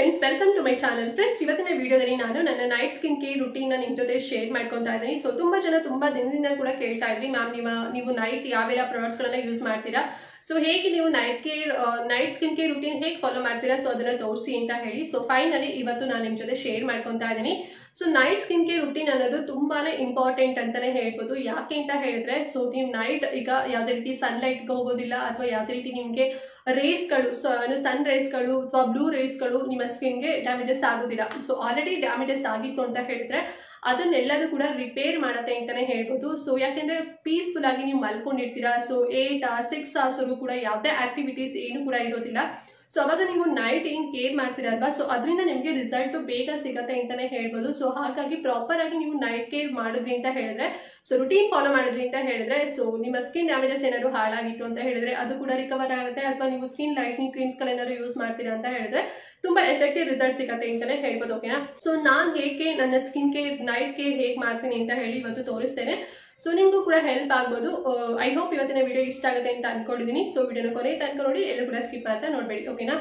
Friends, welcome to my channel. Friends, ಇವತ್ತಿನ ವಿಡಿಯೋದಲ್ಲಿ ನಾನು ನನ್ನ ನೈಟ್ ಸ್ಕಿನ್ ಕೇರ್ ರುಟೀನ್ ನಿಮ್ಮ ಜೊತೆ ಶೇರ್ ಮಾಡ್ಕೊತಾ ಇದ್ದೀನಿ. ಸೊ ತುಂಬಾ ಜನ ತುಂಬಾ ದಿನದಿಂದ ಕೂಡ ಕೇಳ್ತಾ ಇದ್ರಿ, ಮ್ಯಾಮ್ ನೀವು ನೈಟ್ ಯಾವೆಲ್ಲ ಪ್ರಾಡಕ್ಟ್ಸ್ ಗಳನ್ನ ಯೂಸ್ ಮಾಡ್ತೀರಾ, ಸೊ ಹೇಗೆ ನೀವು ನೈಟ್ ಸ್ಕಿನ್ ಕೇರ್ ರುಟೀನ್ ಹೇಗೆ ಫಾಲೋ ಮಾಡ್ತೀರಾ, ಸೊ ಅದನ್ನ ತೋರಿಸಿ ಅಂತ ಹೇಳಿ. ಸೊ ಫೈನಲಿ ಇವತ್ತು ನಾನು ನಿಮ್ಮ ಜೊತೆ ಶೇರ್ ಮಾಡ್ಕೊತಾ ಇದ್ದೀನಿ. So night skin care routine ಅನ್ನೋದು ತುಂಬಾನೇ ಇಂಪಾರ್ಟೆಂಟ್ ಅಂತಾನೆ ಹೇಳ್ಬೋದು. ಯಾಕೆ ಅಂತ ಹೇಳಿದ್ರೆ, ಸೊ ನೀವು ನೈಟ್ ಈಗ ಯಾವುದೇ ರೀತಿ ಸನ್ಲೈಟ್ಗೆ ಹೋಗೋದಿಲ್ಲ, ಅಥವಾ ಯಾವುದೇ ರೀತಿ ನಿಮಗೆ ರೇಸ್ಗಳು, ಸನ್ ರೇಸ್ಗಳು ಅಥವಾ ಬ್ಲೂ ರೇಸ್ಗಳು ನಿಮ್ಮ ಸ್ಕಿನ್ಗೆ ಡ್ಯಾಮೇಜಸ್ ಆಗೋದಿಲ್ಲ. ಸೊ ಆಲ್ರೆಡಿ ಡ್ಯಾಮೇಜಸ್ ಆಗಿತ್ತು ಅಂತ ಹೇಳಿದ್ರೆ ಅದನ್ನೆಲ್ಲದೂ ಕೂಡ ರಿಪೇರ್ ಮಾಡತ್ತೆ ಅಂತಾನೆ ಹೇಳ್ಬೋದು. ಸೊ ಯಾಕೆಂದ್ರೆ ಪೀಸ್ಫುಲ್ ಆಗಿ ನೀವು ಮಲ್ಕೊಂಡಿರ್ತೀರಾ. ಸೊ 8 hours 6 hours ಕೂಡ ಯಾವುದೇ ಆಕ್ಟಿವಿಟೀಸ್ ಏನು ಕೂಡ ಇರೋದಿಲ್ಲ. ಸೊ ಅವಾಗ ನೀವು ನೈಟ್ ಏನ್ ಕೇರ್ ಮಾಡ್ತೀರಾ ಅಲ್ವಾ, ಸೊ ಅದರಿಂದ ನಿಮಗೆ ರಿಸಲ್ಟ್ ಬೇಗ ಸಿಗತ್ತೆ ಅಂತಾನೆ ಹೇಳ್ಬೋದು. ಸೊ ಹಾಗಾಗಿ ಪ್ರಾಪರ್ ಆಗಿ ನೀವು ನೈಟ್ ಕೇರ್ ಮಾಡಿದ್ರಿ ಅಂತ ಹೇಳಿದ್ರೆ, ಸೊ ರುಟೀನ್ ಫಾಲೋ ಮಾಡಿದ್ರಿ ಅಂತ ಹೇಳಿದ್ರೆ, ಸೊ ನಿಮ್ಮ ಸ್ಕಿನ್ ಡ್ಯಾಮೇಜಸ್ ಏನಾದ್ರು ಹಾಳಾಗಿತ್ತು ಅಂತ ಹೇಳಿದ್ರೆ ಅದು ಕೂಡ ರಿಕವರ್ ಆಗುತ್ತೆ. ಅಥವಾ ನೀವು ಸ್ಕಿನ್ ಲೈಟ್ನಿಂಗ್ ಕ್ರೀಮ್ಸ್ ಗಳೇನಾದ್ರು ಯೂಸ್ ಮಾಡ್ತೀರಾ ಅಂತ ಹೇಳಿದ್ರೆ ತುಂಬಾ ಎಫೆಕ್ಟಿವ್ ರಿಸಲ್ಟ್ ಸಿಗತ್ತೆ ಅಂತಾನೆ ಹೇಳ್ಬೋದು. ಓಕೆನಾ. ಸೊ ನಾನು ಹೇಗೆ ನನ್ನ ಸ್ಕಿನ್ ಕೇರ್ ನೈಟ್ ಕೇರ್ ಹೇಗೆ ಮಾಡ್ತೀನಿ ಅಂತ ಹೇಳಿ ಇವತ್ತು ತೋರಿಸ್ತೇನೆ. ಸೊ ನಿಮಗೂ ಕೂಡ ಹೆಲ್ಪ್ ಆಗ್ಬೋದು. ಐ ಹೋಪ್ ಇವತ್ತಿನ ವಿಡಿಯೋ ಇಷ್ಟ ಆಗುತ್ತೆ ಅಂತ ಅನ್ಕೊಂಡಿದ್ದೀನಿ. ಸೊ ವಿಡಿಯೋನ ಕೊನೆ ತನಕ ನೋಡಿ, ಎಲ್ಲೂ ಕೂಡ ಸ್ಕಿಪ್ ಮಾಡ್ತಾ ನೋಡ್ಬೇಡಿ. ಓಕೆನಾ.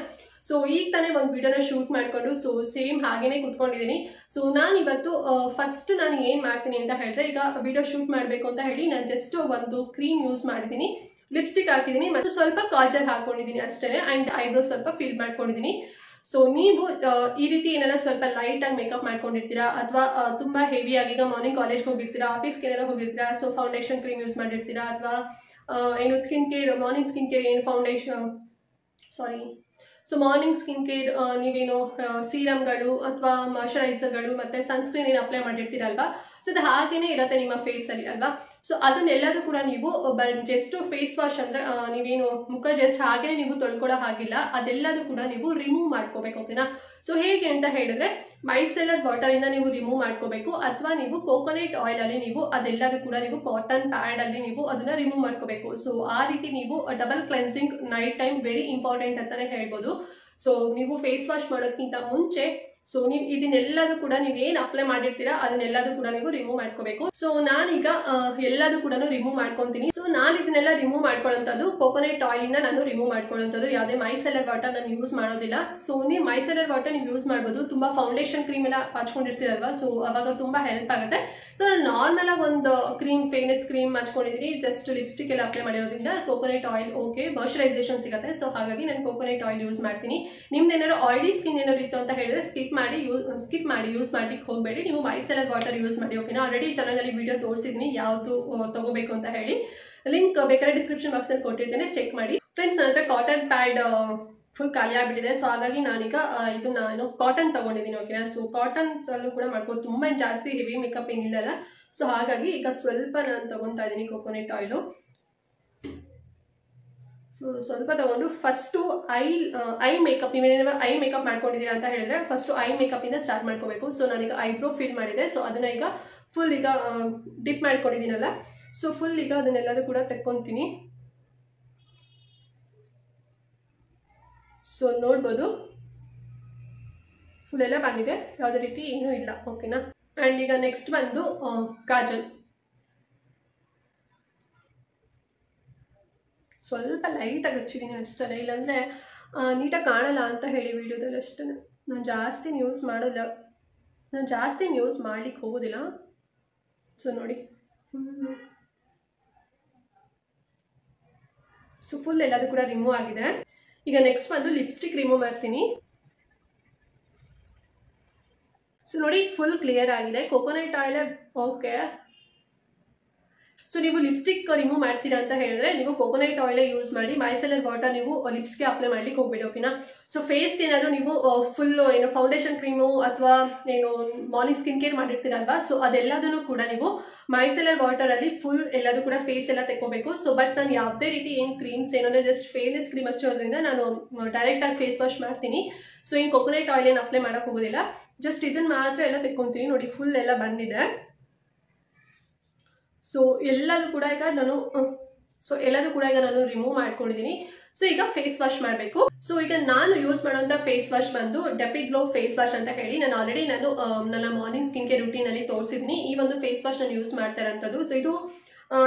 ಸೊ ಈಗ ತಾನೇ ಒಂದು ವಿಡಿಯೋನ ಶೂಟ್ ಮಾಡ್ಕೊಂಡು ಸೊ ಸೇಮ್ ಹಾಗೇನೆ ಕೂತ್ಕೊಂಡಿದ್ದೀನಿ. ಸೊ ನಾನು ಇವತ್ತು ಫಸ್ಟ್ ನಾನು ಏನ್ ಮಾಡ್ತೀನಿ ಅಂತ ಹೇಳಿದ್ರೆ, ಈಗ ವಿಡಿಯೋ ಶೂಟ್ ಮಾಡಬೇಕು ಅಂತ ಹೇಳಿ ನಾನು ಜಸ್ಟ್ ಒಂದು ಕ್ರೀಮ್ ಯೂಸ್ ಮಾಡಿದ್ದೀನಿ, ಲಿಪ್ಸ್ಟಿಕ್ ಹಾಕಿದ್ದೀನಿ ಮತ್ತು ಸ್ವಲ್ಪ ಕಾಜಲ್ ಹಾಕೊಂಡಿದ್ದೀನಿ ಅಷ್ಟೇ, ಅಂಡ್ ಐಬ್ರೋ ಸ್ವಲ್ಪ ಫಿಲ್ ಮಾಡ್ಕೊಂಡಿದ್ದೀನಿ. ಸೊ ನೀವು ಈ ರೀತಿ ಏನಾರ ಸ್ವಲ್ಪ ಲೈಟ್ ಆಗಿ ಮೇಕಪ್ ಮಾಡ್ಕೊಂಡಿರ್ತೀರಾ, ಅಥವಾ ತುಂಬಾ ಹೆವಿ ಆಗಿ ಈಗ ಮಾರ್ನಿಂಗ್ ಕಾಲೇಜ್ಗೆ ಹೋಗಿರ್ತೀರಾ, ಆಫೀಸ್ಗೆ ಏನಾರ ಹೋಗಿರ್ತೀರಾ, ಸೊ ಫೌಂಡೇಶನ್ ಕ್ರೀಮ್ ಯೂಸ್ ಮಾಡಿರ್ತೀರಾ, ಅಥವಾ ಏನು skin care morning skin care ಏನು ಮಾರ್ನಿಂಗ್ ಸ್ಕಿನ್ ಕೇರ್ ನೀವೇನು ಸೀರಮ್ಗಳು ಅಥವಾ ಮಾಯಶ್ಚರೈಸರ್ಗಳು ಮತ್ತೆ ಸನ್ಸ್ಕ್ರೀನ್ ಏನು ಅಪ್ಲೈ ಮಾಡಿರ್ತೀರಲ್ವಾ, ಸೊ ಅದು ಹಾಗೇನೆ ಇರುತ್ತೆ ನಿಮ್ಮ ಫೇಸ್ ಅಲ್ಲಿ ಅಲ್ವಾ. ಸೊ ಅದನ್ನೆಲ್ಲದೂ ಕೂಡ ನೀವು ಜಸ್ಟ್ ಫೇಸ್ ವಾಶ್ ಅಂದ್ರೆ ನೀವೇನು ಮುಖ ಜಸ್ಟ್ ಹಾಗೇನೆ ನೀವು ತೊಳ್ಕೊಳ್ಳೋ ಹಾಗಿಲ್ಲ, ಅದೆಲ್ಲದೂ ಕೂಡ ನೀವು ರಿಮೂವ್ ಮಾಡ್ಕೋಬೇಕು. ಓಕೆನಾ. ಸೊ ಹೇಗೆ ಅಂತ ಹೇಳಿದ್ರೆ, ಮೈಸೆಲರ್ ವಾಟರ್ ಇಂದ ನೀವು ರಿಮೂವ್ ಮಾಡ್ಕೋಬೇಕು, ಅಥವಾ ನೀವು ಕೋಕೋನಟ್ ಆಯಿಲ್ ಅಲ್ಲಿ ನೀವು ಅದೆಲ್ಲದೂ ಕೂಡ ನೀವು ಕಾಟನ್ ಪ್ಯಾಡ್ ಅಲ್ಲಿ ನೀವು ಅದನ್ನ ರಿಮೂವ್ ಮಾಡ್ಕೋಬೇಕು. ಸೊ ಆ ರೀತಿ ನೀವು double cleansing night time very important ಅಂತಾನೆ ಹೇಳ್ಬೋದು. ಸೊ ನೀವು ಫೇಸ್ ವಾಶ್ ಮಾಡೋದಕ್ಕಿಂತ ಮುಂಚೆ ಸೊ ನೀವು ಇದನ್ನೆಲ್ಲದೂ ಕೂಡ ನೀವೇನ್ ಅಪ್ಲೈ ಮಾಡಿರ್ತೀರಾ ಅದನ್ನೆಲ್ಲದೂ ಕೂಡ ನೀವು ರಿಮೂವ್ ಮಾಡ್ಕೋಬೇಕು. ಸೊ ನಾನೀಗ ಎಲ್ಲದೂ ಕೂಡ ರಿಮೂವ್ ಮಾಡ್ಕೊಂತೀನಿ. ಸೊ ನಾನು ಇದನ್ನೆಲ್ಲ ರಿಮೂವ್ ಮಾಡ್ಕೊಳ್ಳೋಂಥದ್ದು ಕೋಕೋನಟ್ ಆಯಿಲ್ ಇಂದ ನಾನು ರಿಮೂವ್ ಮಾಡ್ಕೊಳ್ಳೋಂಥದ್ದು, ಯಾವುದೇ ಮೈಸೆಲರ್ ವಾಟರ್ ನಾನು ಯೂಸ್ ಮಾಡೋದಿಲ್ಲ. ಸೊ ನೀವು ಮೈಸೆಲರ್ ವಾಟರ್ ನೀವು ಯೂಸ್ ಮಾಡ್ಬೋದು, ತುಂಬಾ ಫೌಂಡೇಶನ್ ಕ್ರೀಮ್ ಎಲ್ಲ ಹಚ್ಕೊಂಡಿರ್ತೀರಲ್ವಾ, ಸೊ ಅವಾಗ ತುಂಬಾ ಹೆಲ್ಪ್ ಆಗುತ್ತೆ. ಸೊ ನಾನು ನಾರ್ಮಲ್ ಆಗಿ ಒಂದು ಕ್ರೀಮ್ ಫೇರ್ನೆಸ್ ಕ್ರೀಮ್ ಹಚ್ಕೊಂಡಿದ್ದೀನಿ, ಜಸ್ಟ್ ಲಿಪ್ಸ್ಟಿಕ್ ಎಲ್ಲ ಅಪ್ಲೈ ಮಾಡಿರೋದ್ರಿಂದ ಕೋಕೋನಟ್ ಆಯಿಲ್ ಓಕೆ ಮಾಯಶ್ಚರೈಸೇಷನ್ ಸಿಗುತ್ತೆ. ಸೊ ಹಾಗಾಗಿ ನಾನು ಕೋಕೋನಟ್ ಆಯಿಲ್ ಯೂಸ್ ಮಾಡ್ತೀನಿ. ನಿಮ್ದು ಏನಾದ್ರು ಆಯಿಲಿ ಸ್ಕಿನ್ ಏನಾದ್ರು ಇತ್ತು ಅಂತ ಹೇಳಿದ್ರೆ ಸ್ಕಿಪ್ ಮಾಡಿ ಯೂಸ್ ಮಾಡ್ಲಿಕ್ಕೆ ಹೋಗಬೇಡಿ, ನೀವು ಮೈಸೆಲರ್ ವಾಟರ್ ಯೂಸ್ ಮಾಡಿ. ಓಕೆನಾ. ಆಲ್ರೆಡಿ ಚಾನಲಲ್ಲಿ ವಿಡಿಯೋ ತೋರಿಸಿದ್ದೀನಿ ಯಾವುದು ತಗೋಬೇಕು ಅಂತ ಹೇಳಿ, ಲಿಂಕ್ ಬೇಕಾದ್ರೆ ಡಿಸ್ಕ್ರಿಪ್ಷನ್ ಬಾಕ್ಸ್ ಅಲ್ಲಿ ಕೊಟ್ಟಿರ್ತೇನೆ, ಚೆಕ್ ಮಾಡಿ. ಫ್ರೆಂಡ್ಸ್, ನನ್ನ ಹತ್ರ ಕಾಟನ್ ಪ್ಯಾಡ್ ಫುಲ್ ಖಾಲಿ ಆಗ್ಬಿಟ್ಟಿದೆ. ಸೊ ಹಾಗಾಗಿ ನಾನೀಗ ಇದು ನಾನು ಕಾಟನ್ ತಗೊಂಡಿದ್ದೀನಿ. ಓಕೆನಾ. ಸೊ ಕಾಟನ್ ಅಲ್ಲೂ ಕೂಡ ಮಾಡ್ಬೋದು, ತುಂಬಾ ಜಾಸ್ತಿ ಹೆವಿ ಮೇಕಪ್ ಏನಿಲ್ಲ. ಸೊ ಹಾಗಾಗಿ ಈಗ ಸ್ವಲ್ಪ ನಾನು ತಗೊಂತಾ ಇದ್ದೀನಿ ಕೋಕೋನಟ್ ಆಯಿಲು. ಸೊ ಸ್ವಲ್ಪ ತಗೊಂಡು ಫಸ್ಟು ಐ ಮೇಕಪ್, ನೀವೇನೇನೋ ಐ ಮೇಕಪ್ ಮಾಡ್ಕೊಂಡಿದ್ದೀರಾ ಅಂತ ಹೇಳಿದ್ರೆ ಫಸ್ಟು ಐ ಮೇಕಪ್ ಇಂದ ಸ್ಟಾರ್ಟ್ ಮಾಡ್ಕೋಬೇಕು. ಸೊ ನಾನೀಗ ಐಬ್ರೋ ಫಿಲ್ ಮಾಡಿದೆ. ಸೊ ಅದನ್ನ ಈಗ ಫುಲ್ ಈಗ ಡಿಪ್ ಮಾಡ್ಕೊಂಡಿದ್ದೀನಲ್ಲ, ಸೊ ಫುಲ್ ಈಗ ಅದನ್ನೆಲ್ಲದೂ ಕೂಡ ತೆಕ್ಕೊಂತೀನಿ. ಸೊ ನೋಡ್ಬೋದು ಫುಲ್ ಎಲ್ಲ ಬಂದಿದೆ, ಯಾವುದೇ ರೀತಿ ಏನೂ ಇಲ್ಲ. ಓಕೆನಾ. ಆ್ಯಂಡ್ ಈಗ ನೆಕ್ಸ್ಟ್ ಬಂದು ಕಾಜಲ್. ಸ್ವಲ್ಪ ಲೈಟಾಗಿ ಹಚ್ಚಿದ್ದೀನಿ ಅಷ್ಟೇ, ಇಲ್ಲಾಂದರೆ ನೀಟಾಗಿ ಕಾಣಲ್ಲ ಅಂತ ಹೇಳಿ ವಿಡಿಯೋದಲ್ಲಿ ಅಷ್ಟೇ. ನಾನು ಜಾಸ್ತಿ ಯೂಸ್ ಮಾಡೋಲ್ಲ, ನಾನು ಜಾಸ್ತಿ ಯೂಸ್ ಮಾಡ್ಲಿಕ್ಕೆ ಹೋಗೋದಿಲ್ಲ. ಸೊ ನೋಡಿ ಸೊ ಫುಲ್ ಎಲ್ಲದೂ ಕೂಡ ರಿಮೂವ್ ಆಗಿದೆ. ಈಗ ನೆಕ್ಸ್ಟ್ ಬಂದು ಲಿಪ್ಸ್ಟಿಕ್ ರಿಮೂವ್ ಮಾಡ್ತೀನಿ. ಸೊ ನೋಡಿ ಫುಲ್ ಕ್ಲಿಯರ್ ಆಗಿದೆ, ಕೋಕೋನಟ್ ಆಯಿಲ್ ಓಕೆ. ಸೊ ನೀವು ಲಿಪ್ಸ್ಟಿಕ್ ರಿಮೂವ್ ಮಾಡ್ತೀರಾ ಅಂತ ಹೇಳಿದ್ರೆ ನೀವು ಕೋಕೋನಟ್ ಆಯಿಲ್ ಯೂಸ್ ಮಾಡಿ, ಮೈಸೆಲರ್ ವಾಟರ್ ನೀವು ಲಿಪ್ಸ್ಗೆ ಅಪ್ಲೈ ಮಾಡ್ಲಿಕ್ಕೆ ಹೋಗ್ಬೇಡಿ. ಓಕೆನಾ. ಸೊ ಫೇಸ್ಗೆ ಏನಾದರೂ ನೀವು ಫುಲ್ ಏನು ಫೌಂಡೇಶನ್ ಕ್ರೀಮು ಅಥವಾ ಏನು ಮಾರ್ನಿಂಗ್ ಸ್ಕಿನ್ ಕೇರ್ ಮಾಡಿರ್ತೀರಲ್ವಾ, ಸೊ ಅದೆಲ್ಲದನ್ನು ಕೂಡ ನೀವು ಮೈಸೆಲರ್ ವಾಟರ್ ಅಲ್ಲಿ ಫುಲ್ ಎಲ್ಲದೂ ಕೂಡ ಫೇಸ್ ಎಲ್ಲ ತೆಕ್ಕೋಬೇಕು. ಸೊ ಬಟ್ ನಾನು ಯಾವುದೇ ರೀತಿ ಏನು ಕ್ರೀಮ್ಸ್ ಏನಂದ್ರೆ ಜಸ್ಟ್ ಫೇರ್ನೆಸ್ ಕ್ರೀಮ್ ಹಚ್ಚೋದ್ರಿಂದ ನಾನು ಡೈರೆಕ್ಟ್ ಆಗಿ ಫೇಸ್ ವಾಶ್ ಮಾಡ್ತೀನಿ. ಸೊ ಏನು ಕೋಕೋನಟ್ ಆಯಿಲ್ ಏನು ಅಪ್ಲೈ ಮಾಡಕ್ ಹೋಗೋದಿಲ್ಲ, ಜಸ್ಟ್ ಇದನ್ನ ಮಾತ್ರ ಎಲ್ಲ ತೆಕ್ಕೊಂತೀನಿ. ನೋಡಿ ಫುಲ್ ಎಲ್ಲ ಬಂದಿದೆ. ಸೊ ಎಲ್ಲದೂ ಕೂಡ ಈಗ ನಾನು ರಿಮೂವ್ ಮಾಡ್ಕೊಂಡಿದ್ದೀನಿ. ಸೊ ಈಗ ಫೇಸ್ ವಾಶ್ ಮಾಡಬೇಕು. ಸೊ ಈಗ ನಾನು ಯೂಸ್ ಮಾಡುವಂತ ಫೇಸ್ ವಾಶ್ ಬಂದು ಡೆಪಿಡ್ ಗ್ಲೋ ಫೇಸ್ ವಾಶ್ ಅಂತ ಹೇಳಿ ನಾನು ಆಲ್ರೆಡಿ ನನ್ನ ಮಾರ್ನಿಂಗ್ ಸ್ಕಿನ್ ಕೇರ್ ರುಟೀನ್ ಅಲ್ಲಿ ತೋರಿಸಿದ್ದೀನಿ. ಈ ಒಂದು ಫೇಸ್ ವಾಶ್ ನಾನು ಯೂಸ್ ಮಾಡ್ತಾ ಇರೋಂಥದ್ದು. ಸೊ ಇದು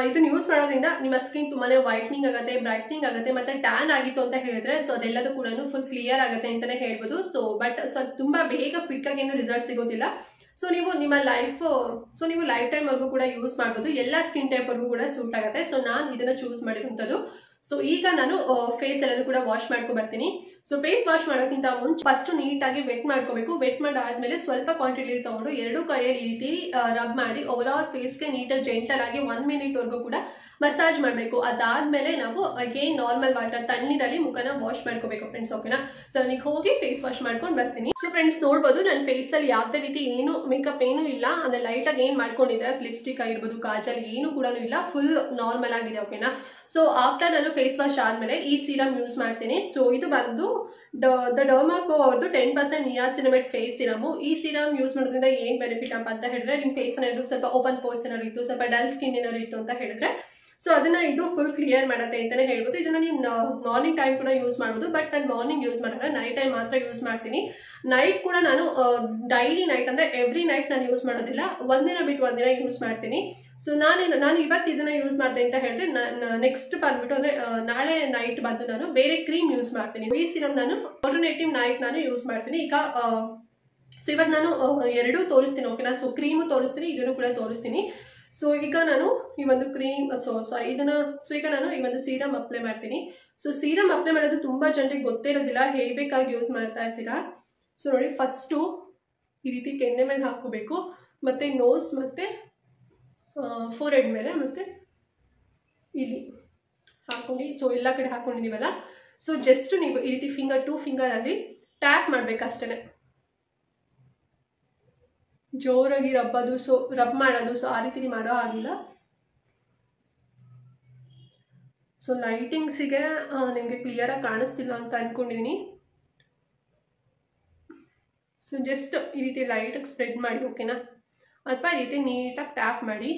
ಇದನ್ನ ಯೂಸ್ ಮಾಡೋದ್ರಿಂದ ನಿಮ್ಮ ಸ್ಕಿನ್ ತುಂಬಾನೇ ವೈಟ್ನಿಂಗ್ ಆಗುತ್ತೆ, ಬ್ರೈಟ್ನಿಂಗ್ ಆಗುತ್ತೆ, ಮತ್ತೆ ಟ್ಯಾನ್ ಆಗಿತ್ತು ಅಂತ ಹೇಳಿದ್ರೆ ಸೊ ಅದೆಲ್ಲದೂ ಕೂಡ ಫುಲ್ ಕ್ಲಿಯರ್ ಆಗುತ್ತೆ ಅಂತಾನೆ ಹೇಳ್ಬೋದು. ಸೊ ಬಟ್ ತುಂಬಾ ಬೇಗ ಕ್ವಿಕ್ ಆಗಿ ಏನು ರಿಸಲ್ಟ್ ಸಿಗೋದಿಲ್ಲ. ಸೊ ನೀವು ನಿಮ್ಮ ಲೈಫ್ ಟೈಮ್ ವರ್ಗೂ ಕೂಡ ಯೂಸ್ ಮಾಡ್ಬೋದು, ಎಲ್ಲ ಸ್ಕಿನ್ ಟೈಪ್ ವರ್ಗೂ ಕೂಡ ಸೂಟ್ ಆಗುತ್ತೆ. ಸೊ ನಾನು ಇದನ್ನ ಚೂಸ್ ಮಾಡಿರುವಂಥದ್ದು. ಸೊ ಈಗ ನಾನು ಫೇಸ್ ಎಲ್ಲದೂ ಕೂಡ ವಾಶ್ ಮಾಡ್ಕೊ ಬರ್ತೀನಿ. ಸೊ ಫೇಸ್ ವಾಶ್ ಮಾಡೋಕ್ಕಿಂತ ಮುಂಚೆ ಫಸ್ಟ್ ನೀಟಾಗಿ ವೆಟ್ ಮಾಡ್ಕೋಬೇಕು. ವೆಟ್ ಮಾಡಾದ್ಮೇಲೆ ಸ್ವಲ್ಪ ಕ್ವಾಂಟಿಟಿ ತಗೊಂಡು 2 ಕೈಯಲ್ಲಿ ಈ ರೀತಿ ರಬ್ ಮಾಡಿ ಓವರ್ ಆಲ್ ಫೇಸ್ಗೆ ನೀಟಾಗಿ ಜೆಂಟಲ್ ಆಗಿ 1 ಮಿನಿಟ್ ವರ್ಗೂ ಕೂಡ ಮಸಾಜ್ ಮಾಡಬೇಕು. ಅದಾದ್ಮೇಲೆ ನಾವು ಅಗೇನ್ ನಾರ್ಮಲ್ ವಾಟರ್ ತಣ್ಣೀರಲ್ಲಿ ಮುಖನ ವಾಶ್ ಮಾಡ್ಕೋಬೇಕು ಫ್ರೆಂಡ್ಸ್. ಓಕೆನಾ? ಸೊ ನನಗೆ ಹೋಗಿ ಫೇಸ್ ವಾಶ್ ಮಾಡ್ಕೊಂಡು ಬರ್ತೀನಿ. ಸೊ ಫ್ರೆಂಡ್ಸ್ ನೋಡ್ಬೋದು ನನ್ನ ಫೇಸ್ ಅಲ್ಲಿ ಯಾವುದೇ ರೀತಿ ಏನು ಮೇಕಪ್ ಏನೂ ಇಲ್ಲ, ಅಂದ್ರೆ ಲೈಟ್ ಆಗಿ ಏನ್ ಮಾಡ್ಕೊಂಡಿದೆ, ಲಿಪ್ಸ್ಟಿಕ್ ಆಗಿರ್ಬೋದು, ಕಾಜಲ್ ಏನು ಕೂಡ ಇಲ್ಲ, ಫುಲ್ ನಾರ್ಮಲ್ ಆಗಿದೆ. ಓಕೆನಾ? ಸೊ ಆಫ್ಟರ್ ನಾನು ಫೇಸ್ ವಾಶ್ ಆದ್ಮೇಲೆ ಈ ಸೀರಮ್ ಯೂಸ್ ಮಾಡ್ತೀನಿ. ಸೊ ಇದು ಬಂದು ದ ಡರ್ಮಾಕೋ ಅವ್ರದ್ದು 10% ನಿಯಾಸಿನಮೇಟ್ ಫೇಸ್ ಸಿರಮ್. ಈ ಸಿರಮ್ ಯೂಸ್ ಮಾಡೋದ್ರಿಂದ ಏನ್ ಬೆನಿಫಿಟ್ ಅಂತ ಹೇಳಿದ್ರೆ, ನಿಮ್ ಫೇಸ್ ಏನಾದ್ರು ಸ್ವಲ್ಪ ಓಪನ್ ಪೋರ್ಸ್ ಏನಾದ್ರು ಇತ್ತು, ಸ್ವಲ್ಪ ಡಲ್ ಸ್ಕಿನ್ ಏನಾದ್ರು ಇತ್ತು ಅಂತ ಹೇಳಿದ್ರೆ ಸೊ ಅದನ್ನ ಇದು ಫುಲ್ ಕ್ಲಿಯರ್ ಮಾಡುತ್ತೆ ಅಂತಾನೆ ಹೇಳ್ಬೋದು. ಇದನ್ನ ನೀವು ಮಾರ್ನಿಂಗ್ ಟೈಮ್ ಕೂಡ ಯೂಸ್ ಮಾಡ್ಬೋದು, ಬಟ್ ನಾನು ಮಾರ್ನಿಂಗ್ ಯೂಸ್ ಮಾಡಲ್ಲ, ನೈಟ್ ಟೈಮ್ ಮಾತ್ರ ಯೂಸ್ ಮಾಡ್ತೀನಿ. ನೈಟ್ ಕೂಡ ನಾನು ಡೈಲಿ ನೈಟ್ ಅಂದ್ರೆ ಎವ್ರಿ ನೈಟ್ ನಾನು ಯೂಸ್ ಮಾಡೋದಿಲ್ಲ, ಒಂದಿನ ಬಿಟ್ಟು ಒಂದಿನ ಯೂಸ್ ಮಾಡ್ತೀನಿ. ಸೊ ನಾನು ಇವತ್ತು ಇದನ್ನ ಯೂಸ್ ಮಾಡಿದೆ ಅಂತ ಹೇಳಿದ್ರೆ ನೆಕ್ಸ್ಟ್ ಬಂದ್ಬಿಟ್ಟು ಅಂದ್ರೆ ನಾಳೆ ನೈಟ್ ಬಂದು ನಾನು ಬೇರೆ ಕ್ರೀಮ್ ಯೂಸ್ ಮಾಡ್ತೀನಿ. ಈ ಸಿರಮ್ ನಾನು ಆಲ್ಟರ್ನೇಟಿವ್ ನೈಟ್ ನಾನು ಯೂಸ್ ಮಾಡ್ತೀನಿ. ಈಗ ಸೊ ಇವತ್ತು ನಾನು ಎರಡೂ ತೋರಿಸ್ತೀನಿ. ಓಕೆನಾ? ಸೊ ಕ್ರೀಮು ತೋರಿಸ್ತೀನಿ, ಇದನ್ನು ಕೂಡ ತೋರಿಸ್ತೀನಿ. ಸೊ ಈಗ ನಾನು ಈ ಒಂದು ಕ್ರೀಮ್ ಈಗ ನಾನು ಈ ಒಂದು ಸೀರಮ್ ಅಪ್ಲೈ ಮಾಡ್ತೀನಿ. ಸೊ ಸೀರಮ್ ಅಪ್ಲೈ ಮಾಡೋದು ತುಂಬಾ ಜನರಿಗೆ ಗೊತ್ತೇ ಇರೋದಿಲ್ಲ, ಹೇಗೆ ಬೇಕಾಗಿ ಯೂಸ್ ಮಾಡ್ತಾ ಇರ್ತೀರಾ. ಸೊ ನೋಡಿ, ಫಸ್ಟು ಈ ರೀತಿ ಕೆನ್ನೆ ಮೇಲೆ ಹಾಕೋಬೇಕು, ಮತ್ತೆ ನೋಸ್ ಮತ್ತೆ ಫೋರ್ಹೆಡ್ ಮೇಲೆ ಮತ್ತೆ ಇಲ್ಲಿ ಹಾಕೊಂಡು ಸೊ ಎಲ್ಲ ಕಡೆ ಹಾಕೊಂಡಿದೀವಲ್ಲ. ಸೊ ಜಸ್ಟ್ ನೀವು ಈ ರೀತಿ 2 ಫಿಂಗರ್ ಅಲ್ಲಿ ಟ್ಯಾಪ್ ಮಾಡ್ಬೇಕಷ್ಟೇ, ಜೋರಾಗಿ ರಬ್ ಮಾಡೋದು ಸೊ ಆ ರೀತಿ ಮಾಡೋ ಆಗಿಲ್ಲ. ಸೊ ಲೈಟಿಂಗ್ಸಿಗೆ ನಿಮಗೆ ಕ್ಲಿಯರ್ ಆಗಿ ಕಾಣಿಸ್ತಿಲ್ಲ ಅಂತ ಅನ್ಕೊಂಡಿದೀನಿ. ಸೊ ಜಸ್ಟ್ ಈ ರೀತಿ ಲೈಟಾಗಿ ಸ್ಪ್ರೆಡ್ ಮಾಡಿ. ಓಕೆನಾ? ಅಥವಾ ಈ ರೀತಿ ನೀಟಾಗಿ ಟ್ಯಾಪ್ ಮಾಡಿ.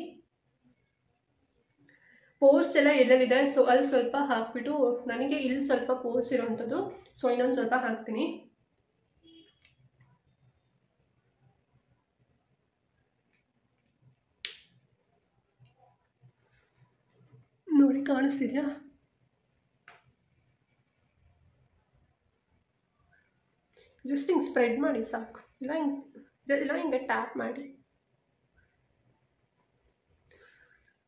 ಪೋರ್ಸ್ ಎಲ್ಲ ಎಲ್ಲೆಲ್ಲಿದೆ ಸೊ ಅಲ್ಲಿ ಸ್ವಲ್ಪ ಹಾಕ್ಬಿಟ್ಟು, ನನಗೆ ಇಲ್ಲಿ ಸ್ವಲ್ಪ ಪೋರ್ಸ್ ಇರೋವಂಥದ್ದು, ಸೊ ಇನ್ನೊಂದು ಸ್ವಲ್ಪ ಹಾಕ್ತೀನಿ. ನೋಡಿ ಕಾಣಿಸ್ತಿದ್ಯಾ? ಜಸ್ಟ್ ಹಿಂಗೆ ಸ್ಪ್ರೆಡ್ ಮಾಡಿ ಸಾಕು, ಇಲ್ಲ ಹಿಂಗೆ ಟ್ಯಾಪ್ ಮಾಡಿ.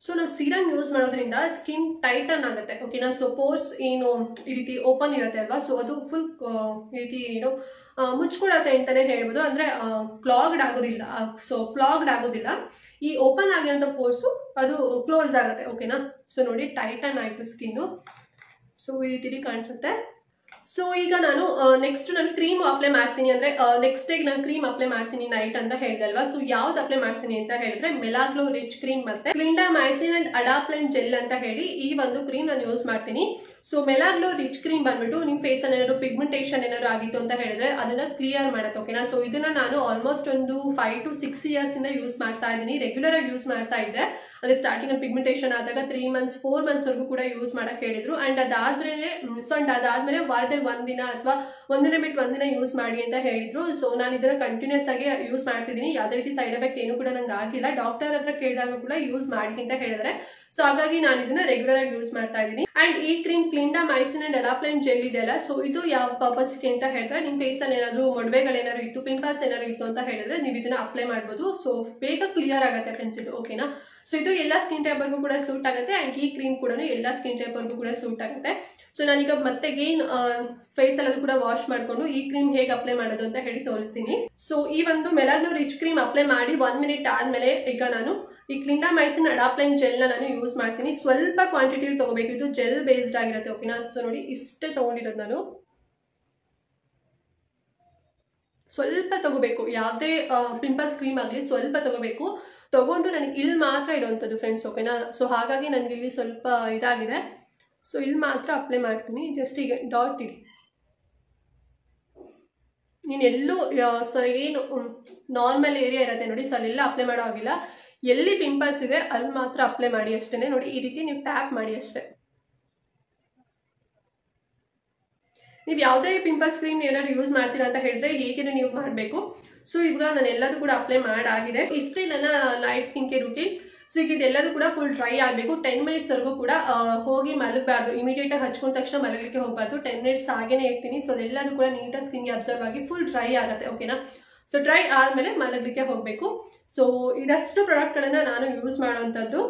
ಸೊ ನಾವು ಸೀರಮ್ ಯೂಸ್ ಮಾಡೋದ್ರಿಂದ ಸ್ಕಿನ್ ಟೈಟನ್ ಆಗುತ್ತೆ. ಓಕೆನಾ? ಸೊ ಪೋರ್ಸ್ ಏನು ಈ ರೀತಿ ಓಪನ್ ಇರುತ್ತೆ ಅಲ್ವಾ, ಸೊ ಅದು ಫುಲ್ ಈ ರೀತಿ ಏನು ಮುಚ್ಕೊಡತ್ತೆ ಅಂತಾನೆ ಹೇಳ್ಬೋದು. ಅಂದ್ರೆ ಕ್ಲಾಗ್ಡ್ ಆಗೋದಿಲ್ಲ. ಸೊ ಕ್ಲಾಗ್ಡ್ ಆಗೋದಿಲ್ಲ, ಈ ಓಪನ್ ಆಗಿರೋಂಥ ಪೋರ್ಸು ಅದು ಕ್ಲೋಸ್ ಆಗುತ್ತೆ. ಓಕೆನಾ? ಸೊ ನೋಡಿ ಟೈಟನ್ ಆಯಿತು ಸ್ಕಿನ್ನು. ಸೊ ಈ ರೀತಿ ಕಾಣಿಸುತ್ತೆ. ಸೊ ಈಗ ನಾನು ನೆಕ್ಸ್ಟ್ ನಾನು ಕ್ರೀಮ್ ಅಪ್ಲೈ ಮಾಡ್ತೀನಿ. ಅಂದ್ರೆ ನೆಕ್ಸ್ಟ್ ಡೇಗೆ ನಾನು ಕ್ರೀಮ್ ಅಪ್ಲೈ ಮಾಡ್ತೀನಿ ನೈಟ್ ಅಂತ ಹೇಳಿದಲ್ವಾ. ಸೊ ಯಾವ್ದು ಅಪ್ಲೈ ಮಾಡ್ತೀನಿ ಅಂತ ಹೇಳಿದ್ರೆ ಮೆಲಾಗ್ಲೋ ರಿಚ್ ಕ್ರೀಮ್ ಮತ್ತೆ ಕ್ಲಿಂಡಾಮೈಸಿನ್ ಅಂಡ್ ಅಡಾಪ್ಲೈನ್ ಜೆಲ್ ಅಂತ ಹೇಳಿ ಈ ಒಂದು ಕ್ರೀಮ್ ನಾನು ಯೂಸ್ ಮಾಡ್ತೀನಿ. ಸೊ ಮೆಲಾಗ್ಲೋ ರಿಚ್ ಕ್ರೀಮ್ ಬಂದ್ಬಿಟ್ಟು ನಿಮ್ಮ ಫೇಸ್ ಅಲ್ಲಿ ಏನಾದ್ರು ಪಿಗ್ಮೆಂಟೇಷನ್ ಏನಾದ್ರು ಆಗಿತ್ತು ಅಂತ ಹೇಳಿದ್ರೆ ಅದನ್ನ ಕ್ಲಿಯರ್ ಮಾಡುತ್ತೆ. ಓಕೆನಾ? ಸೊ ಇದನ್ನ ನಾನು ಆಲ್ಮೋಸ್ಟ್ ಒಂದು 5 to 6 years ಇಂದ ಯೂಸ್ ಮಾಡ್ತಾ ಇದ್ದೀನಿ, ರೆಗ್ಯುಲರ್ ಆಗಿ ಯೂಸ್ ಮಾಡ್ತಾ ಇದ್ದೆ. ಅಂದ್ರೆ ಸ್ಟಾರ್ಟಿಂಗ್ ಅಲ್ಲಿ ಪಿಗ್ಮೆಂಟೇಷನ್ ಆದಾಗ 3 months 4 months ವರೆಗೂ ಕೂಡ ಯೂಸ್ ಮಾಡಕ್ ಹೇಳಿದ್ರು. ಅಂಡ್ ಅದಾದ್ಮೇಲೆ ವಾರದಲ್ಲಿ ಒಂದಿನ ಅಥವಾ ಒಂದಿನ ಬಿಟ್ಟು ಒಂದಿನ ಯೂಸ್ ಮಾಡಿ ಅಂತ ಹೇಳಿದ್ರು. ಸೊ ನಾನು ಇದನ್ನ ಕಂಟಿನ್ಯೂಸ್ ಆಗಿ ಯೂಸ್ ಮಾಡ್ತಿದ್ದೀನಿ, ಯಾವುದೇ ರೀತಿ ಸೈಡ್ ಎಫೆಕ್ಟ್ ಏನು ಕೂಡ ನಂಗೆ ಆಗಿಲ್ಲ. ಡಾಕ್ಟರ್ ಹತ್ರ ಕೇಳಿದಾಗ ಕೂಡ ಯೂಸ್ ಮಾಡಿ ಅಂತ ಹೇಳಿದ್ರೆ, ಸೊ ಹಾಗಾಗಿ ನಾನು ಇದನ್ನ ರೆಗ್ಯುಲರ್ ಆಗಿ ಯೂಸ್ ಮಾಡ್ತಾ ಇದ್ದೀನಿ. ಅಂಡ್ ಈ ಕ್ರೀಮ್ ಕ್ಲಿಂಡಾಮೈಸಿನ್ ಅಂಡ್ ಅಡಾಪ್ಲೈನ್ ಜೆಲ್ ಇದೆಯಲ್ಲ, ಸೊ ಇದು ಯಾವ ಪರ್ಪಸ್ಗೆ ಅಂತ ಹೇಳಿದ್ರೆ ನಿಮ್ ಫೇಸ್ ಅಲ್ಲಿ ಏನಾದ್ರು ಮೊಡವೆಗಳೇನಾದ್ರು ಇತ್ತು, ಪಿಂಪಲ್ಸ್ ಏನಾದ್ರು ಇತ್ತು ಅಂತ ಹೇಳಿದ್ರೆ ನೀವು ಇದನ್ನ ಅಪ್ಲೈ ಮಾಡ್ಬೋದು. ಸೊ ಬೇಗ ಕ್ಲಿಯರ್ ಆಗುತ್ತೆ ಫ್ರೆಂಡ್ಸ್ ಇದು. ಓಕೆನಾ? ಸೊ ಇದು ಎಲ್ಲ ಸ್ಕಿನ್ ಟೈಪ್ಗೂ ಕೂಡ ಸೂಟ್ ಆಗುತ್ತೆ. ಅಂಡ್ ಈ ಕ್ರೀಮ್ ಕೂಡ ಎಲ್ಲ ಸ್ಕಿನ್ ಟೈಪ್ಗೂ ಕೂಡ ಸೂಟ್ ಆಗುತ್ತೆ. ಸೊ ನಾನೀಗ ಮತ್ತೆ ಗೇನ್ ಫೇಸ್ ಎಲ್ಲದು ಕೂಡ ವಾಶ್ ಮಾಡ್ಕೊಂಡು ಈ ಕ್ರೀಮ್ ಹೇಗೆ ಅಪ್ಲೈ ಮಾಡೋದು ಅಂತ ಹೇಳಿ ತೋರಿಸ್ತೀನಿ. ಸೊ ಈ ಒಂದು ಮೆಲಾಗ್ಲೋ ರಿಚ್ ಕ್ರೀಮ್ ಅಪ್ಲೈ ಮಾಡಿ 1 minute ಆದ್ಮೇಲೆ ಈಗ ನಾನು ಈ ಕ್ಲಿಂಡಾಮೈಸಿನ್ ಅಡಾಪ್ಲೈನ್ ಜೆಲ್ ನಾನು ಯೂಸ್ ಮಾಡ್ತೀನಿ. ಸ್ವಲ್ಪ ಕ್ವಾಂಟಿಟಿಯಲ್ಲಿ ತಗೋಬೇಕು, ಇದು ಜೆಲ್ ಬೇಸ್ಡ್ ಆಗಿರುತ್ತೆ. ಓಕೆನಾ? ಸೊ ನೋಡಿ ಇಷ್ಟೇ ತಗೊಂಡಿರೋದು ನಾನು. ಸ್ವಲ್ಪ ತಗೋಬೇಕು, ಯಾವುದೇ ಪಿಂಪಲ್ಸ್ ಕ್ರೀಮ್ ಆಗಲಿ ಸ್ವಲ್ಪ ತಗೋಬೇಕು. ತಗೊಂಡು ನನಗೆ ಇಲ್ಲಿ ಮಾತ್ರ ಇರುವಂಥದ್ದು ಫ್ರೆಂಡ್ಸ್. ಓಕೆನಾ? ಸೊ ಹಾಗಾಗಿ ನನಗೆ ಇಲ್ಲಿ ಸ್ವಲ್ಪ ಇದಾಗಿದೆ. ಸೊ ಇಲ್ಲಿ ಮಾತ್ರ ಅಪ್ಲೈ ಮಾಡ್ತೀನಿ. ಜಸ್ಟ್ ಈಗ ಡಾಟ್ ಇಡಿ, ನೀನೆಲ್ಲೂ ಸೊ ಏನು ನಾರ್ಮಲ್ ಏರಿಯಾ ಇರುತ್ತೆ ನೋಡಿ, ಸೊ ಅಲ್ಲೆಲ್ಲ ಅಪ್ಲೈ ಮಾಡೋ ಆಗಿಲ್ಲ. ಎಲ್ಲಿ ಪಿಂಪಲ್ಸ್ ಇದೆ ಅಲ್ಲಿ ಮಾತ್ರ ಅಪ್ಲೈ ಮಾಡಿ ಅಷ್ಟೇ. ನೋಡಿ ಈ ರೀತಿ ನೀವು ಟ್ಯಾಪ್ ಮಾಡಿ ಅಷ್ಟೇ. ನೀವು ಯಾವುದೇ ಪಿಂಪಲ್ಸ್ ಕ್ರೀಮ್ ಏನಾದ್ರು ಯೂಸ್ ಮಾಡ್ತೀರಾ ಅಂತ ಹೇಳಿದ್ರೆ ಹೇಗೆ ನೀವು ಮಾಡಬೇಕು. ಸೊ ಇವಾಗ ನಾನು ಎಲ್ಲದೂ ಕೂಡ ಅಪ್ಲೈ ಮಾಡಾಗಿದೆ. ಇಷ್ಟೇ ನನ್ನ night skin care routine. So ಈಗ ಇದೆಲ್ಲದೂ ಕೂಡ ಫುಲ್ ಡ್ರೈ ಆಗಬೇಕು. 10 ಮಿನಿಟ್ಸ್ವರೆಗೂ ಕೂಡ ಹೋಗಿ ಮಲಗಬಾರ್ದು, ಇಮಿಡಿಯೇಟಾಗಿ ಹಚ್ಕೊಂಡ ತಕ್ಷಣ ಮಲಗಲಿಕ್ಕೆ ಹೋಗಬಾರ್ದು. 10 ಮಿನಿಟ್ಸ್ ಹಾಗೇನೆ ಇರ್ತೀನಿ. ಸೊ ಅದೆಲ್ಲದೂ ಕೂಡ ನೀಟಾಗಿ ಸ್ಕಿನ್ಗೆ ಅಬ್ಸರ್ವ್ ಆಗಿ ಫುಲ್ ಡ್ರೈ ಆಗುತ್ತೆ. ಓಕೆನಾ? ಸೊ ಡ್ರೈ ಆದಮೇಲೆ ಮಲಗಲಿಕ್ಕೆ ಹೋಗಬೇಕು. ಸೊ ಇದಷ್ಟು ಪ್ರಾಡಕ್ಟ್ಗಳನ್ನು ನಾನು ಯೂಸ್ ಮಾಡುವಂಥದ್ದು.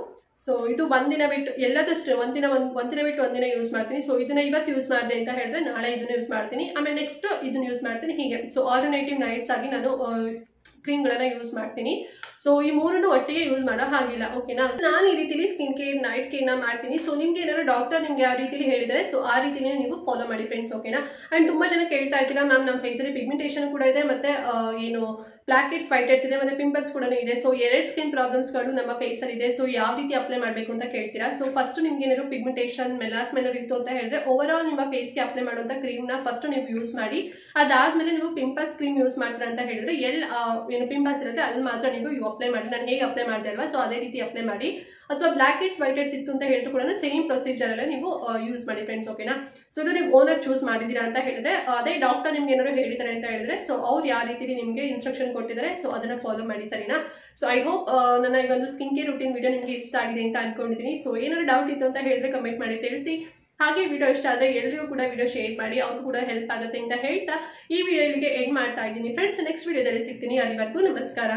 ಸೊ ಇದು ಒಂದಿನ ಬಿಟ್ಟು ಎಲ್ಲದಷ್ಟು ಒಂದಿನ ಬಿಟ್ಟು ಒಂದಿನ ಯೂಸ್ ಮಾಡ್ತೀನಿ. ಸೊ ಇದನ್ನ ಇವತ್ತು ಯೂಸ್ ಮಾಡಿದೆ ಅಂತ ಹೇಳಿದ್ರೆ ನಾಳೆ ಇದನ್ನ ಯೂಸ್ ಮಾಡ್ತೀನಿ, ಆಮೇಲೆ ನೆಕ್ಸ್ಟ್ ಇದನ್ನ ಯೂಸ್ ಮಾಡ್ತೀನಿ, ಹೀಗೆ. ಸೊ ಆಲ್ಟರ್ನೇಟಿವ್ ನೈಟ್ಸ್ ಆಗಿ ನಾನು ಕ್ರೀಮ್ಗಳನ್ನ ಯೂಸ್ ಮಾಡ್ತೀನಿ. ಸೊ ಈ ಮೂರನ್ನು ಒಟ್ಟಿಗೆ ಯೂಸ್ ಮಾಡೋ ಹಾಗಿಲ್ಲ. ಓಕೆನಾ? ನಾನು ಈ ರೀತಿಲಿ ಸ್ಕಿನ್ ಕೇರ್ ನೈಟ್ ಕೇರ್ನ ಮಾಡ್ತೀನಿ. ಸೊ ನಿಮ್ಗೆ ಏನಾದ್ರು ಡಾಕ್ಟರ್ ನಿಮ್ಗೆ ಯಾವ ರೀತಿಲಿ ಹೇಳಿದರೆ ಸೊ ಆ ರೀತಿನೇ ನೀವು ಫಾಲೋ ಮಾಡಿ ಫ್ರೆಂಡ್ಸ್. ಓಕೆನಾ? ಅಂಡ್ ತುಂಬಾ ಜನ ಕೇಳ್ತಾ ಇರ್ತೀರಾ ಮ್ಯಾಮ್ ನಮ್ಮ ಫೇಸಲ್ಲಿ ಪಿಗ್ಮೆಂಟೇಷನ್ ಕೂಡ ಇದೆ, ಮತ್ತೆ ಏನು ಬ್ಲಾಕ್ ಹೆಡ್ಸ್ ವೈಟ್ ಹೆಡ್ಸ್ ಇದೆ, ಮತ್ತೆ ಪಿಂಪಲ್ಸ್ ಕೂಡ ಇದೆ. ಸೊ 2 ಸ್ಕಿನ್ ಪ್ರಾಬ್ಲಮ್ಸ್ಗಳು ನಮ್ಮ ಫೇಸಲ್ಲಿ ಇದೆ. ಸೊ ಯಾವ ರೀತಿ ಅಪ್ಲೈ ಮಾಡಬೇಕು ಅಂತ ಕೇಳ್ತೀರಾ. ಸೊ ಫಸ್ಟ್ ನಿಮ್ಗೆ ಏನಾದ್ರು ಪಿಗ್ಮೆಂಟೇಷನ್ ಮೆಲಾಸ್ಮ ಏನಾದ್ರು ಇತ್ತು ಅಂತ ಹೇಳಿದ್ರೆ ಓವರ್ ಆಲ್ ನಿಮ್ಮ ಫೇಸ್ಗೆ ಅಪ್ಲೈ ಮಾಡುವಂಥ ಕ್ರೀಮ್ನ ಫಸ್ಟ್ ನೀವು ಯೂಸ್ ಮಾಡಿ. ಅದಾದ್ಮೇಲೆ ನೀವು ಪಿಂಪಲ್ಸ್ ಕ್ರೀಮ್ ಯೂಸ್ ಮಾಡ್ತೀರಾ ಅಂತ ಹೇಳಿದ್ರೆ ಏನು ಪಿಂಪಲ್ಸ್ ಇರುತ್ತೆ ಅಲ್ಲಿ ಮಾತ್ರ ನೀವು ಅಪ್ಲೈ ಮಾಡಿ. ನಾನು ಹೇಗೆ ಅಪ್ಲೈ ಮಾಡಿದೆ ಅಲ್ವಾ, ಸೊ ಅದೇ ರೀತಿ ಅಪ್ಲೈ ಮಾಡಿ. ಅಥವಾ ಬ್ಲಾಕ್ ಹೆಡ್ಸ್ ವೈಟ್ ಹೆಡ್ಸ್ ಇತ್ತು ಅಂತ ಹೇಳಿದ್ರು ಕೂಡ ಸೇಮ್ ಪ್ರೊಸೀಜರ್ ಅಲ್ಲೇ ನೀವು ಯೂಸ್ ಮಾಡಿ ಫ್ರೆಂಡ್ಸ್. ಓಕೆನಾ? ಸೊ ಇದು ನೀವು ಓನರ್ ಚೂಸ್ ಮಾಡಿದ್ದೀರಾ ಅಂತ ಹೇಳಿದ್ರೆ ಅದೇ ಡಾಕ್ಟರ್ ನಿಮ್ಗೆ ಏನಾದ್ರು ಹೇಳಿದ್ದಾರೆ ಅಂತ ಹೇಳಿದ್ರೆ ಸೊ ಅವ್ರು ಯಾವ ರೀತಿ ನಿಮಗೆ ಇನ್ಸ್ಟ್ರಕ್ಷನ್ ಕೊಟ್ಟಿದ್ದಾರೆ ಸೊ ಅದನ್ನ ಫಾಲೋ ಮಾಡಿ, ಸರಿನಾ? ಸೊ ಐ ಹೋಪ್ ನನ್ನ ಈ ಒಂದು ಸ್ಕಿನ್ ಕೇರ್ ರೂಟೀನ್ ವಿಡಿಯೋ ನಿಮಗೆ ಇಷ್ಟ ಆಗಿದೆ ಅಂತ ಅನ್ಕೊಂಡಿದ್ದೀನಿ. ಸೊ ಏನಾದ್ರು ಡೌಟ್ ಇತ್ತು ಅಂತ ಹೇಳಿದ್ರೆ ಕಮೆಂಟ್ ಮಾಡಿ ತಿಳಿಸಿ. ಹಾಗೆ ವಿಡಿಯೋ ಇಷ್ಟ ಆದರೆ ಎಲ್ರಿಗೂ ಕೂಡ ವಿಡಿಯೋ ಶೇರ್ ಮಾಡಿ, ಅವ್ರಿಗೂ ಕೂಡ ಹೆಲ್ಪ್ ಆಗುತ್ತೆ ಅಂತ ಹೇಳ್ತಾ ಈ ವಿಡಿಯೋ ಇಲ್ಲಿಗೆ ಎಂಡ್ ಮಾಡ್ತಾ ಇದ್ದೀನಿ ಫ್ರೆಂಡ್ಸ್. ನೆಕ್ಸ್ಟ್ ವಿಡಿಯೋದಲ್ಲಿ ಸಿಗ್ತೀನಿ. ಅಲ್ಲಿವರೆಗೂ ನಮಸ್ಕಾರ.